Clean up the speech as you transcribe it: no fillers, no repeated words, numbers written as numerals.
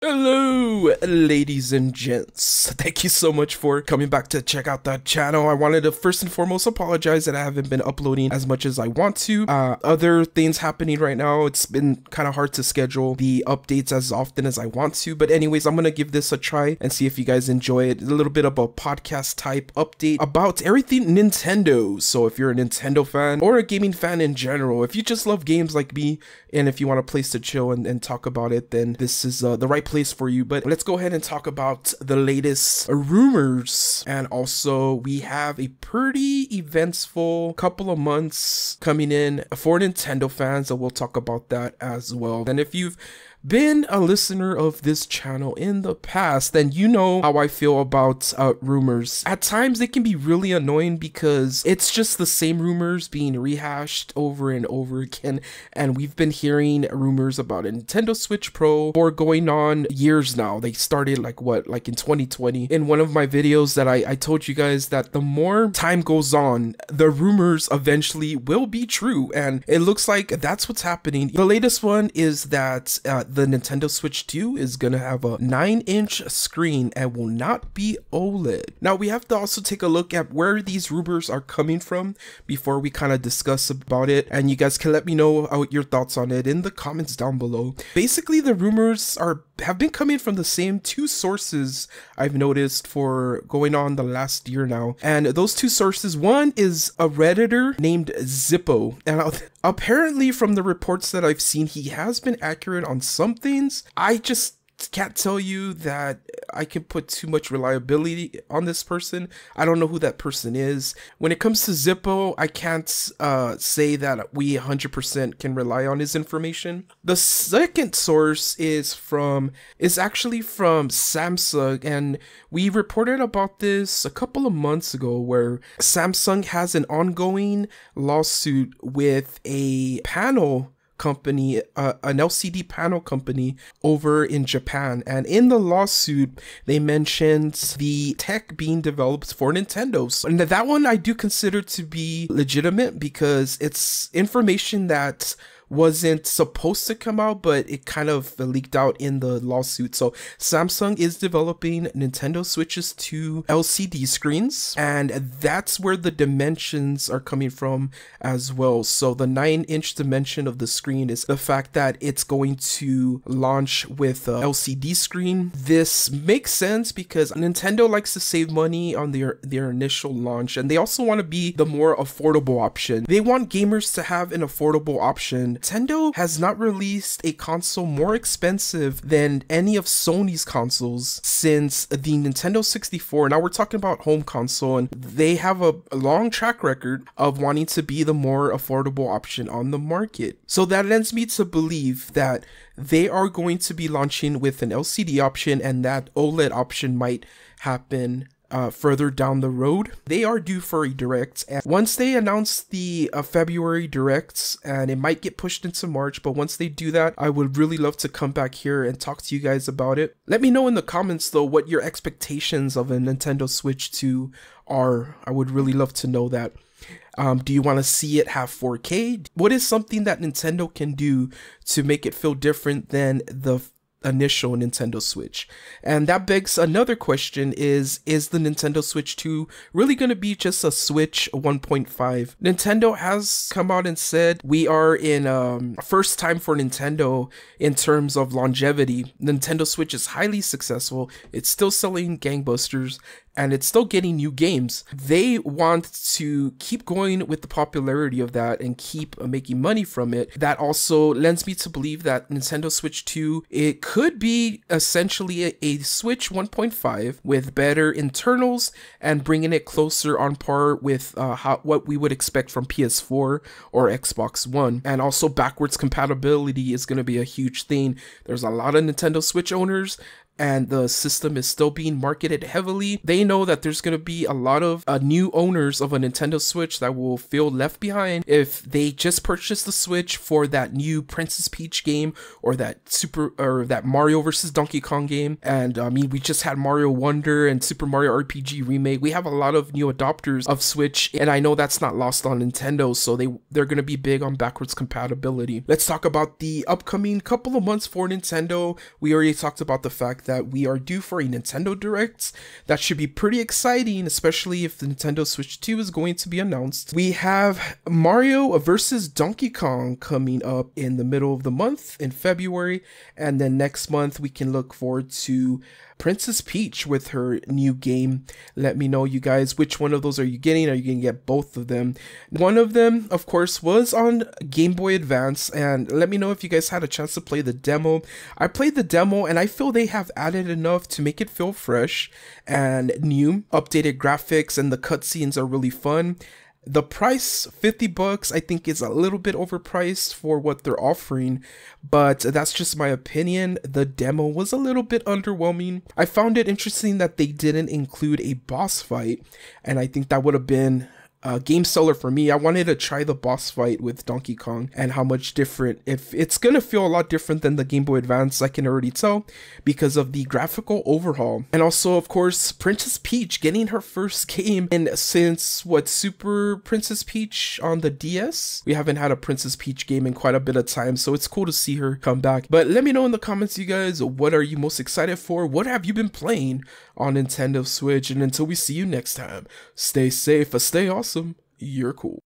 Hello, ladies and gents. Thank you so much for coming back to check out that channel. I wanted to first and foremost apologize that I haven't been uploading as much as I want to. Other things happening right now. It's been kind of hard to schedule the updates as often as I want to. But anyways, I'm going to give this a try and see if you guys enjoy it. A little bit of a podcast type update about everything Nintendo. So if you're a Nintendo fan or a gaming fan in general, if you just love games like me, and if you want a place to chill and talk about it, then this is the right place for you. But let's go ahead and talk about the latest rumors. And also we have a pretty eventful couple of months coming in for Nintendo fans, and we'll talk about that as well. And if you've been a listener of this channel in the past, then you know how I feel about rumors. At times they can be really annoying because it's just the same rumors being rehashed over and over again, and we've been hearing rumors about a Nintendo Switch Pro for going on years now. They started like in 2020. In one of my videos that I told you guys that the more time goes on, the rumors eventually will be true, and it looks like that's what's happening. The latest one is that the Nintendo Switch 2 is gonna have a 9-inch screen and will not be OLED. Now we have to also take a look at where these rumors are coming from before we kind of discuss about it, and you guys can let me know your thoughts on it in the comments down below. Basically, the rumors have been coming from the same two sources I've noticed for going on the last year now, and those two sources, one is a Redditor named Zippo, and apparently from the reports that I've seen, he has been accurate on some things. I just can't tell you that I can put too much reliability on this person. I don't know who that person is. When it comes to Zippo, I can't say that we 100% can rely on his information. The second source is actually from Samsung, and we reported about this a couple of months ago, where Samsung has an ongoing lawsuit with a panel company, an LCD panel company over in Japan, and in the lawsuit they mentioned the tech being developed for Nintendo. And that one I do consider to be legitimate because it's information that wasn't supposed to come out, but it kind of leaked out in the lawsuit. So Samsung is developing Nintendo Switches to LCD screens, and that's where the dimensions are coming from as well. So the 9-inch dimension of the screen is the fact that it's going to launch with a LCD screen. This makes sense because Nintendo likes to save money on their initial launch, and they also want to be the more affordable option. They want gamers to have an affordable option. Nintendo has not released a console more expensive than any of Sony's consoles since the Nintendo 64. Now we're talking about home console, and they have a long track record of wanting to be the more affordable option on the market. So that lends me to believe that they are going to be launching with an LCD option, and that OLED option might happen further down the road. They are due for a direct, and once they announce the February directs, and it might get pushed into March, but once they do that, I would really love to come back here and talk to you guys about it. Let me know in the comments though what your expectations of a Nintendo Switch 2 are. I would really love to know that. Do you want to see it have 4K? What is something that Nintendo can do to make it feel different than the initial Nintendo Switch? And that begs another question: is the Nintendo Switch 2 really going to be just a Switch 1.5? Nintendo has come out and said we are in first time for Nintendo in terms of longevity. Nintendo Switch is highly successful. It's still selling gangbusters, and it's still getting new games. They want to keep going with the popularity of that and keep making money from it. That also lends me to believe that Nintendo Switch 2, it could be essentially a Switch 1.5 with better internals and bringing it closer on par with what we would expect from PS4 or Xbox One. And also backwards compatibility is going to be a huge thing. There's a lot of Nintendo Switch owners and the system is still being marketed heavily, they know that there's going to be a lot of new owners of a Nintendo Switch that will feel left behind if they just purchase the Switch for that new Princess Peach game or that Mario vs. Donkey Kong game. And I mean, we just had Mario Wonder and Super Mario RPG Remake. We have a lot of new adopters of Switch, and I know that's not lost on Nintendo, so they're going to be big on backwards compatibility. Let's talk about the upcoming couple of months for Nintendo. We already talked about the fact that we are due for a Nintendo Direct. That should be pretty exciting, especially if the Nintendo Switch 2 is going to be announced. We have Mario vs. Donkey Kong coming up in the middle of the month in February, and then next month we can look forward to Princess Peach with her new game. Let me know, you guys, which one of those are you getting? Are you gonna get both of them? One of them, of course, was on Game Boy Advance, and let me know if you guys had a chance to play the demo. I played the demo, and I feel they have added enough to make it feel fresh and new. Updated graphics and the cutscenes are really fun. The price, $50, I think is a little bit overpriced for what they're offering, but that's just my opinion. The demo was a little bit underwhelming. I found it interesting that they didn't include a boss fight, and I think that would have been a game seller for me. I wanted to try the boss fight with Donkey Kong and how much different, if it's gonna feel a lot different than the Game Boy Advance, I can already tell because of the graphical overhaul. And also, of course, Princess Peach getting her first game in since Super Princess Peach on the DS. We haven't had a Princess Peach game in quite a bit of time, so it's cool to see her come back. But let me know in the comments, you guys, what are you most excited for? What have you been playing on Nintendo Switch? And until we see you next time, stay safe, stay awesome. You're cool.